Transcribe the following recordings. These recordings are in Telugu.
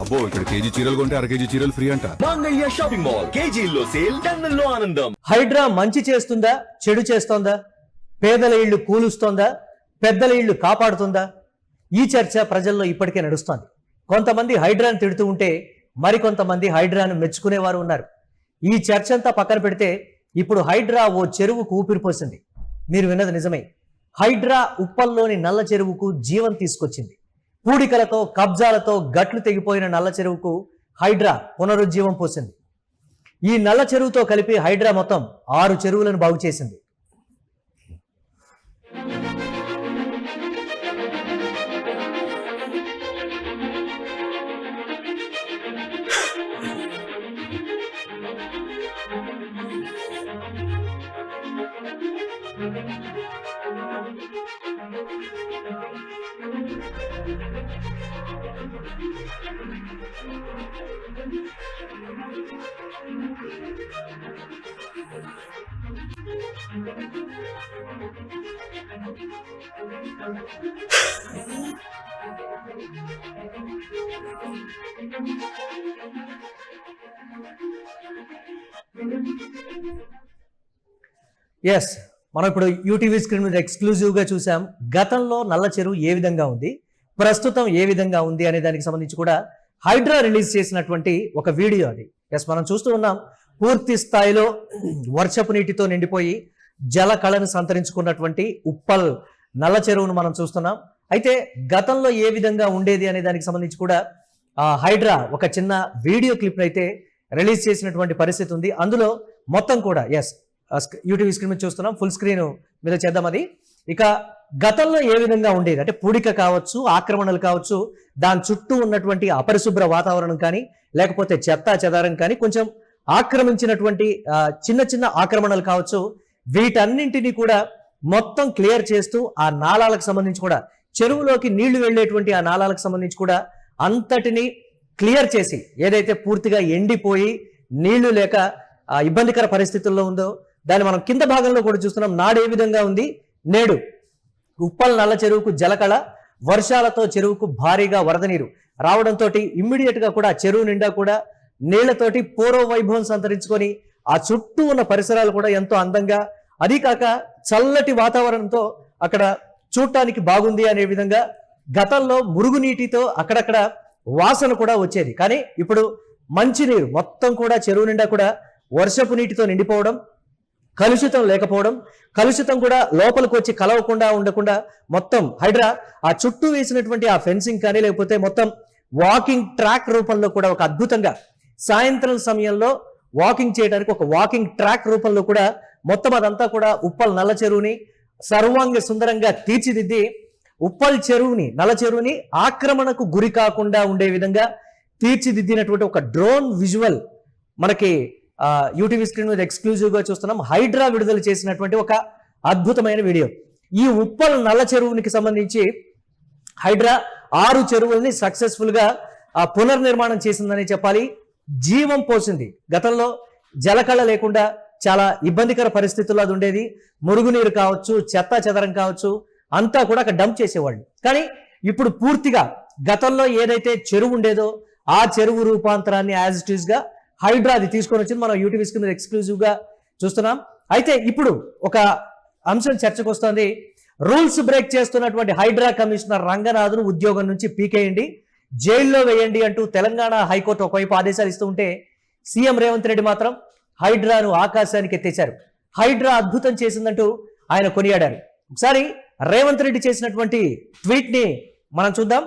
అబ్బో ఇక్కడ కేజీ చీరలు కొంటే అర కేజీ చీరలు ఫ్రీ అంట. మంగళ్య షాపింగ్ మాల్, కేజీల్లో సేల్, టన్నుల్లో ఆనందం. హైడ్రా మంచి చేస్తుందా, చెడు చేస్తోందా? పేదల ఇళ్లు కూలుస్తోందా, పెద్దల ఇళ్లు కాపాడుతుందా? ఈ చర్చ ప్రజల్లో ఇప్పటికే నడుస్తోంది. కొంతమంది హైడ్రాను తిడుతూ ఉంటే మరికొంతమంది హైడ్రాను మెచ్చుకునేవారు ఉన్నారు. ఈ చర్చ అంతా పక్కన పెడితే ఇప్పుడు హైడ్రా ఓ చెరువుకు ఊపిరిపోసింది. మీరు విన్నది నిజమే. హైడ్రా ఉప్పల్లోని నల్ల చెరువుకు జీవం తీసుకొచ్చింది. పూడికలతో, కబ్జాలతో గట్లు తెగిపోయిన నల్ల చెరువుకు హైడ్రా పునరుజ్జీవం పోసింది. ఈ నల్ల చెరువుతో కలిపి హైడ్రా మొత్తం 6 చెరువులను బాగు చేసింది. ఎస్, మనం ఇప్పుడు యూటీవీ స్క్రీన్ మీద ఎక్స్క్లూజివ్గా చూసాం. గతంలో నల్ల చెరువు ఏ విధంగా ఉంది, ప్రస్తుతం ఏ విధంగా ఉంది అనే దానికి సంబంధించి కూడా హైడ్రా రిలీజ్ చేసినటువంటి ఒక వీడియో అది. ఎస్, మనం చూస్తూ ఉన్నాం. పూర్తి స్థాయిలో వర్షపు నీటితో నిండిపోయి జల కళను సంతరించుకున్నటువంటి ఉప్పల్ నల్ల చెరువును మనం చూస్తున్నాం. అయితే గతంలో ఏ విధంగా ఉండేది అనే దానికి సంబంధించి కూడా హైడ్రా ఒక చిన్న వీడియో క్లిప్ అయితే రిలీజ్ చేసినటువంటి పరిస్థితి ఉంది. అందులో మొత్తం కూడా ఎస్ యూటీవీ స్క్రీన్ మీద చూస్తున్నాం, ఫుల్ స్క్రీన్ మీద చేద్దాం. అది ఇక గతంలో ఏ విధంగా ఉండేది అంటే పూడిక కావచ్చు, ఆక్రమణలు కావచ్చు, దాని చుట్టూ ఉన్నటువంటి అపరిశుభ్ర వాతావరణం కానీ, లేకపోతే చెత్త చెదారం కానీ, కొంచెం ఆక్రమించినటువంటి చిన్న చిన్న ఆక్రమణలు కావచ్చు, వీటన్నింటినీ కూడా మొత్తం క్లియర్ చేస్తూ ఆ నాళాలకు సంబంధించి కూడా, చెరువులోకి నీళ్లు వెళ్ళేటువంటి ఆ నాళాలకు సంబంధించి కూడా అంతటిని క్లియర్ చేసి, ఏదైతే పూర్తిగా ఎండిపోయి నీళ్లు లేక ఇబ్బందికర పరిస్థితుల్లో ఉందో దాన్ని మనం కింద భాగంలో కూడా చూస్తున్నాం. నాడు ఏ విధంగా ఉంది, నేడు ఉప్పల్ నల్ల చెరువుకు జలకళ, వర్షాలతో చెరువుకు భారీగా వరద నీరు రావడంతో ఇమ్మీడియట్ గా కూడా చెరువు నిండా కూడా నీళ్లతోటి పూర్వ వైభవం సంతరించుకొని ఆ చుట్టూ ఉన్న పరిసరాలు కూడా ఎంతో అందంగా, అది కాక చల్లటి వాతావరణంతో అక్కడ చూడటానికి బాగుంది అనే విధంగా. గతంలో మురుగునీటితో అక్కడక్కడ వాసన కూడా వచ్చేది, కానీ ఇప్పుడు మంచినీరు మొత్తం కూడా చెరువు నిండా కూడా వర్షపు నీటితో నిండిపోవడం, కలుషితం లేకపోవడం, కలుషితం కూడా లోపలికి వచ్చి కలవకుండా ఉండకుండా మొత్తం హైడ్రా ఆ చుట్టూ వేసినటువంటి ఆ ఫెన్సింగ్ కానీ, లేకపోతే మొత్తం వాకింగ్ ట్రాక్ రూపంలో కూడా ఒక అద్భుతంగా సాయంత్రం సమయంలో వాకింగ్ చేయడానికి ఒక వాకింగ్ ట్రాక్ రూపంలో కూడా మొత్తం అదంతా కూడా ఉప్పల్ నల్ల చెరువుని సర్వాంగ సుందరంగా తీర్చిదిద్ది ఉప్పల్ చెరువుని, నల్ల చెరువుని ఆక్రమణకు గురి కాకుండా ఉండే విధంగా తీర్చిదిద్దినటువంటి ఒక డ్రోన్ విజువల్ మనకి యూటీవీ స్క్రీన్ మీద ఎక్స్క్లూజివ్ గా చూస్తున్నాం. హైడ్రా విడుదల చేసినటువంటి ఒక అద్భుతమైన వీడియో. ఈ ఉప్పల్ నల్ల చెరువునికి సంబంధించి హైడ్రా 6 చెరువుల్ని సక్సెస్ఫుల్ గా పునర్నిర్మాణం చేసిందని చెప్పాలి. జీవం పోసింది. గతంలో జలకళ లేకుండా చాలా ఇబ్బందికర పరిస్థితుల్లో అది ఉండేది. మురుగునీరు కావచ్చు, చెత్త చెదరం కావచ్చు, అంతా కూడా అక్కడ డంప్ చేసేవాళ్ళు. కానీ ఇప్పుడు పూర్తిగా గతంలో ఏదైతే చెరువు ఉండేదో ఆ చెరువు రూపాంతరాన్ని యాజ్ ఇట్ ఈస్ గా హైడ్రా అది తీసుకొని వచ్చింది. మనం యూటీవీ స్క్రీన్ మీద ఎక్స్క్లూజివ్ గా చూస్తున్నాం. అయితే ఇప్పుడు ఒక అంశం చర్చకు వస్తుంది. రూల్స్ బ్రేక్ చేస్తున్నటువంటి హైడ్రా కమిషనర్ రంగనాథ్ను ఉద్యోగం నుంచి పీకేయండి, జైల్లో వేయండి అంటూ తెలంగాణ హైకోర్టు ఒకవైపు ఆదేశాలు ఇస్తూ ఉంటే, సీఎం రేవంత్ రెడ్డి మాత్రం హైడ్రాను ఆకాశానికి ఎత్తేశారు. హైడ్రా అద్భుతం చేసిందంటూ ఆయన కొనియాడారు. ఒకసారి రేవంత్ రెడ్డి చేసినటువంటి ట్వీట్ ని మనం చూద్దాం.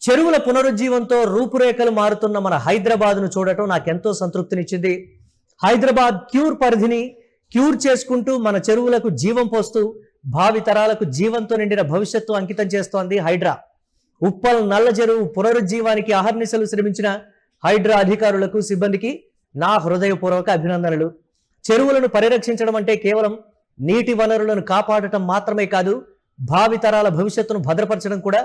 చెరువుల పునరుజ్జీవంతో రూపురేఖలు మారుతున్న మన హైదరాబాద్ను చూడటం నాకెంతో సంతృప్తినిచ్చింది. హైదరాబాద్ క్యూర్ పరిధిని క్యూర్ చేసుకుంటూ మన చెరువులకు జీవం పోస్తూ భావి తరాలకు జీవంతో నిండిన భవిష్యత్తు అంకితం చేస్తోంది హైడ్రా. ఉప్పల్ నల్ల చెరువు పునరుజ్జీవానికి అహర్నిశలు శ్రమించిన హైడ్రా అధికారులకు, సిబ్బందికి నా హృదయపూర్వక అభినందనలు. చెరువులను పరిరక్షించడం అంటే కేవలం నీటి వనరులను కాపాడటం మాత్రమే కాదు, భావి తరాల భవిష్యత్తును భద్రపరచడం కూడా.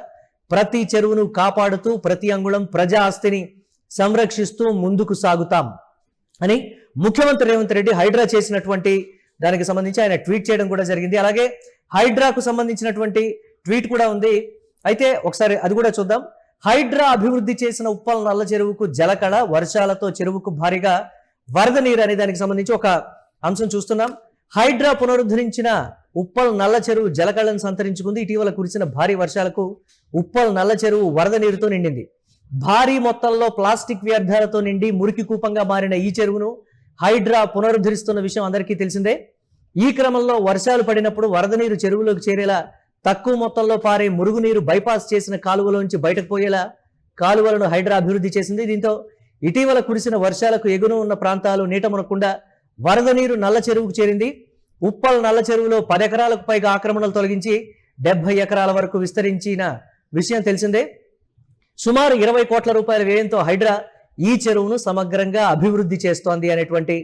ప్రతి చెరువును కాపాడుతూ ప్రతి అంగుళం ప్రజా ఆస్తిని సంరక్షిస్తూ ముందుకు సాగుతాం అని ముఖ్యమంత్రి రేవంత్ రెడ్డి హైడ్రా చేసినటువంటి దానికి సంబంధించి ఆయన ట్వీట్ చేయడం కూడా జరిగింది. అలాగే హైడ్రాకు సంబంధించినటువంటి ట్వీట్ కూడా ఉంది. అయితే ఒకసారి అది కూడా చూద్దాం. హైడ్రా అభివృద్ధి చేసిన ఉప్పల్ నల్ల చెరువుకు జలకళ, వర్షాలతో చెరువుకు భారీగా వరద నీరు అనే దానికి సంబంధించి ఒక అంశం చూస్తున్నాం. హైడ్రా పునరుద్ధరించిన ఉప్పల్ నల్ల చెరువు జలకళను సంతరించుకుంది. ఇటీవల కురిసిన భారీ వర్షాలకు ఉప్పల్ నల్ల చెరువు వరద నీరుతో నిండింది. భారీ మొత్తంలో ప్లాస్టిక్ వ్యర్థాలతో నిండి మురికి కూపంగా మారిన ఈ చెరువును హైడ్రా పునరుద్ధరిస్తున్న విషయం అందరికీ తెలిసిందే. ఈ క్రమంలో వర్షాలు పడినప్పుడు వరద నీరు చెరువులోకి చేరేలా తక్కువ మొత్తంలో పారే మురుగునీరు బైపాస్ చేసిన కాలువలోంచి బయటకు పోయేలా కాలువలను హైడ్రా అభివృద్ధి చేసింది. దీంతో ఇటీవల కురిసిన వర్షాలకు ఎగున ఉన్న ప్రాంతాలు నీట మునకుండా వరద నీరు నల్ల చెరువుకు చేరింది. ఉప్పల్ నల్ల చెరువులో 10 ఎకరాలకు పైగా ఆక్రమణలు తొలగించి 70 ఎకరాల వరకు విస్తరించిన విషయం తెలిసిందే. సుమారు 20 కోట్ల రూపాయల వ్యయంతో హైడ్రా ఈ చెరువును సమగ్రంగా అభివృద్ధి చేస్తోంది అనేటువంటి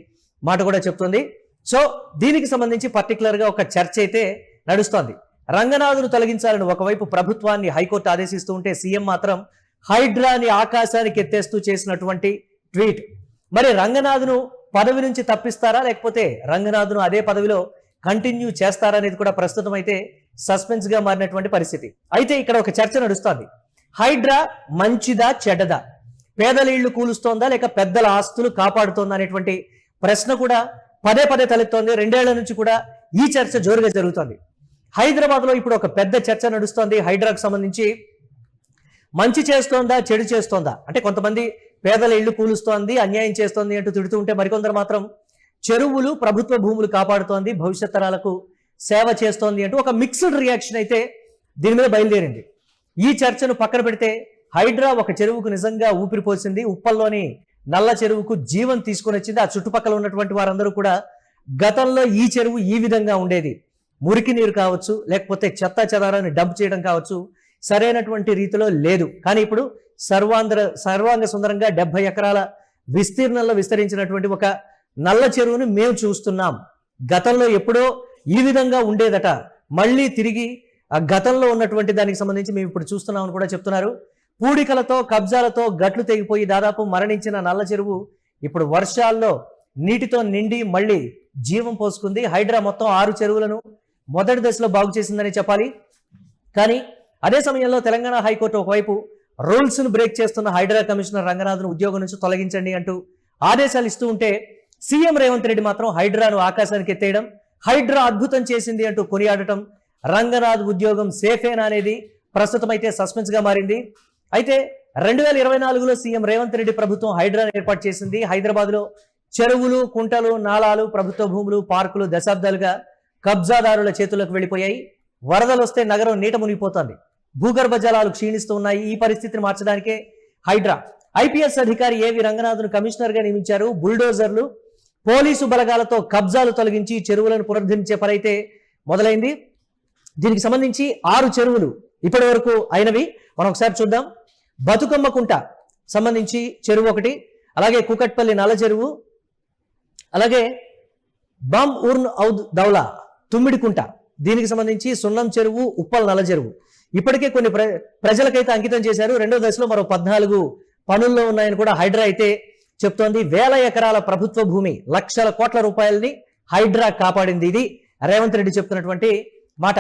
మాట కూడా చెప్తుంది. సో దీనికి సంబంధించి పర్టికులర్ గా ఒక చర్చ అయితే నడుస్తోంది. రంగనాథును తొలగించాలని ఒకవైపు ప్రభుత్వాన్ని హైకోర్టు ఆదేశిస్తూ ఉంటే సీఎం మాత్రం హైడ్రాని ఆకాశానికి ఎత్తేస్తూ చేసినటువంటి ట్వీట్. మరి రంగనాథును పదవి నుంచి తప్పిస్తారా, లేకపోతే రంగనాథును అదే పదవిలో కంటిన్యూ చేస్తారా అనేది కూడా ప్రస్తుతం అయితే సస్పెన్స్ గా మారినటువంటి పరిస్థితి. అయితే ఇక్కడ ఒక చర్చ నడుస్తోంది. హైడ్రా మంచిదా చెడ్డదా, పేదల ఇళ్లు కూలుస్తోందా లేక పెద్దల ఆస్తులు కాపాడుతోందా అనేటువంటి ప్రశ్న కూడా పదే పదే తలెత్తోంది. 2 ఏళ్ల నుంచి కూడా ఈ చర్చ జోరుగా జరుగుతోంది. హైదరాబాద్ లో ఇప్పుడు ఒక పెద్ద చర్చ నడుస్తోంది. హైడ్రాకు సంబంధించి మంచి చేస్తోందా చెడు చేస్తోందా అంటే, కొంతమంది పేదల ఇళ్లు కూలుస్తోంది, అన్యాయం చేస్తోంది అంటూ తిడుతూ ఉంటే మరికొందరు మాత్రం చెరువులు, ప్రభుత్వ భూములు కాపాడుతోంది, భవిష్యత్ తరాలకు సేవ చేస్తోంది అంటూ ఒక మిక్స్డ్ రియాక్షన్ అయితే దీని మీద బయలుదేరింది. ఈ చర్చను పక్కన పెడితే హైడ్రా ఒక చెరువుకు నిజంగా ఊపిరిపోసింది. ఉప్పల్లోని నల్ల చెరువుకు జీవం తీసుకొని వచ్చింది. ఆ చుట్టుపక్కల ఉన్నటువంటి వారందరూ కూడా గతంలో ఈ చెరువు ఈ విధంగా ఉండేది, మురికి నీరు కావచ్చు, లేకపోతే చెత్త చెదారాన్ని డంప్ చేయడం కావచ్చు, సరైనటువంటి రీతిలో లేదు. కానీ ఇప్పుడు సర్వాంగ సుందరంగా 70 ఎకరాల విస్తీర్ణంలో విస్తరించినటువంటి ఒక నల్ల చెరువును మేము చూస్తున్నాం. గతంలో ఎప్పుడో ఈ విధంగా ఉండేదట, మళ్ళీ తిరిగి ఆ గతంలో ఉన్నటువంటి దానికి సంబంధించి మేము ఇప్పుడు చూస్తున్నామని కూడా చెప్తున్నారు. పూడికలతో కబ్జాలతో గట్లు తెగిపోయి దాదాపు మరణించిన నల్ల చెరువు ఇప్పుడు వర్షాల్లో నీటితో నిండి మళ్ళీ జీవం పోసుకుంది. హైడ్రా మొత్తం 6 చెరువులను మొదటి దశలో బాగు చేసిందని చెప్పాలి. కానీ అదే సమయంలో తెలంగాణ హైకోర్టు ఒకవైపు రూల్స్ ను బ్రేక్ చేస్తున్న హైడ్రా కమిషనర్ రంగనాథ్ను ఉద్యోగం నుంచి తొలగించండి అంటూ ఆదేశాలు ఇస్తూ ఉంటే సీఎం రేవంత్ రెడ్డి మాత్రం హైడ్రాను ఆకాశానికి ఎత్తేయడం, హైడ్రా అద్భుతం చేసింది అంటూ కొనియాడటం, రంగనాథ్ ఉద్యోగం సేఫేనా అనేది ప్రస్తుతం అయితే సస్పెన్స్ గా మారింది. అయితే 2024లో సీఎం రేవంత్ రెడ్డి ప్రభుత్వం హైడ్రాను ఏర్పాటు చేసింది. హైదరాబాద్ లో చెరువులు, కుంటలు, నాలాలు, ప్రభుత్వ భూములు, పార్కులు దశాబ్దాలుగా కబ్జాదారుల చేతుల్లోకి వెళ్ళిపోయాయి. వరదలు వస్తే నగరం నీట మునిగిపోతోంది, భూగర్భ జలాలు క్షీణిస్తూ ఉన్నాయి. ఈ పరిస్థితిని మార్చడానికే హైడ్రా ఐపీఎస్ అధికారి ఏవి రంగనాథ్ను కమిషనర్ గా నియమించారు. బుల్డోజర్లు, పోలీసు బలగాలతో కబ్జాలు తొలగించి చెరువులను పునరుద్ధరించే పని అయితే మొదలైంది. దీనికి సంబంధించి 6 చెరువులు ఇప్పటి వరకు అయినవి మనం ఒకసారి చూద్దాం. బతుకమ్మ కుంట సంబంధించి చెరువు ఒకటి, అలాగే కూకట్పల్లి నల్ల చెరువు, అలాగే బామ్ ఉర్న్ ఔద్ దౌలా తుమ్మిడి కుంట, దీనికి సంబంధించి సున్నం చెరువు, ఉప్పల్ నల్ల చెరువు ఇప్పటికే కొన్ని ప్రజలకైతే అంకితం చేశారు. 2వ దశలో మరో 14 పనుల్లో ఉన్నాయని కూడా హైడ్రా అయితే చెప్తోంది. 1000 ఎకరాల ప్రభుత్వ భూమి, లక్షల కోట్ల రూపాయలని హైడ్రా కాపాడింది. ఇది రేవంత్ రెడ్డి చెప్తున్నటువంటి మాట.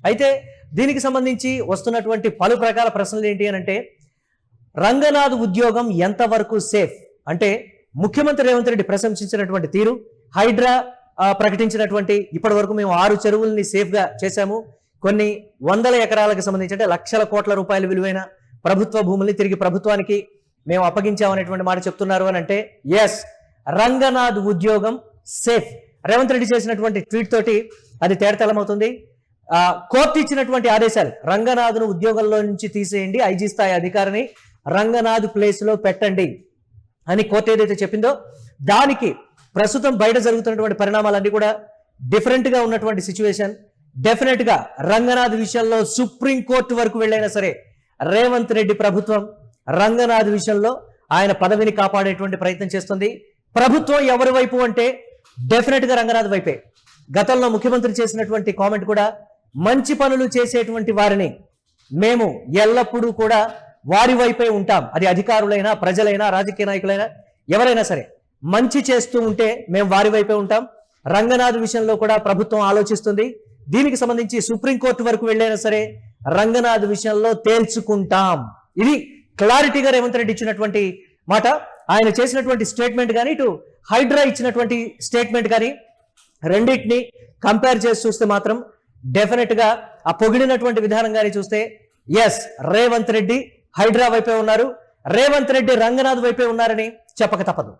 అయితే దీనికి సంబంధించి వస్తున్నటువంటి పలు ప్రకార ప్రశ్నలు ఏంటి అని అంటే, రంగనాథ్ ఉద్యోగం ఎంతవరకు సేఫ్ అంటే ముఖ్యమంత్రి రేవంత్ రెడ్డి ప్రశంసించినటువంటి తీరు, హైడ్రా ప్రకటించినటువంటి ఇప్పటి వరకు మేము 6 చెరువుల్ని సేఫ్ గా చేశాము, కొన్ని వందల ఎకరాలకు సంబంధించి అంటే లక్షల కోట్ల రూపాయల విలువైన ప్రభుత్వ భూముల్ని తిరిగి ప్రభుత్వానికి మేము అప్పగించామనేటువంటి మాట చెప్తున్నారు అని అంటే, ఎస్, రంగనాథ్ ఉద్యోగం సేఫ్. రేవంత్ రెడ్డి చేసినటువంటి ట్వీట్ తోటి అది తేటతెల్లమవుతుంది. కోర్టు ఇచ్చినటువంటి ఆదేశాలు, రంగనాథ్ను ఉద్యోగంలో నుంచి తీసేయండి, ఐజీ స్థాయి అధికారిని రంగనాథ్ ప్లేస్ లో పెట్టండి అని కోర్టు ఏదైతే చెప్పిందో దానికి ప్రస్తుతం బయట జరుగుతున్నటువంటి పరిణామాలన్నీ కూడా డిఫరెంట్ గా ఉన్నటువంటి సిచ్యువేషన్. డెఫినెట్ గా రంగనాథ్ విషయంలో సుప్రీం కోర్టు వరకు వెళ్ళైనా సరే రేవంత్ రెడ్డి ప్రభుత్వం రంగనాథ్ విషయంలో ఆయన పదవిని కాపాడేటువంటి ప్రయత్నం చేస్తుంది. ప్రభుత్వం ఎవరి వైపు అంటే డెఫినెట్ గా రంగనాథ్ వైపే. గతంలో ముఖ్యమంత్రి చేసినటువంటి కామెంట్ కూడా, మంచి పనులు చేసేటువంటి వారిని మేము ఎల్లప్పుడూ కూడా వారి వైపే ఉంటాం, అది అధికారులైనా, ప్రజలైనా, రాజకీయ నాయకులైనా, ఎవరైనా సరే మంచి చేస్తూ ఉంటే మేము వారి వైపే ఉంటాం. రంగనాథ్ విషయంలో కూడా ప్రభుత్వం ఆలోచిస్తుంది. దీనికి సంబంధించి సుప్రీంకోర్టు వరకు వెళ్ళైనా సరే రంగనాథ్ విషయంలో తేల్చుకుంటాం ఇది క్లారిటీగా రేవంత్ రెడ్డి ఇచ్చినటువంటి మాట. ఆయన చేసినటువంటి స్టేట్మెంట్ కానీ ఇటు హైడ్రా ఇచ్చినటువంటి స్టేట్మెంట్ కానీ రెండింటిని కంపేర్ చేసి చూస్తే మాత్రం డెఫినెట్ గా ఆ పొగిడినటువంటి విధానం కానీ చూస్తే ఎస్, రేవంత్ రెడ్డి హైడ్రా వైపే ఉన్నారు, రేవంత్ రెడ్డి రంగనాథ్ వైపే ఉన్నారని చెప్పక తప్పదు.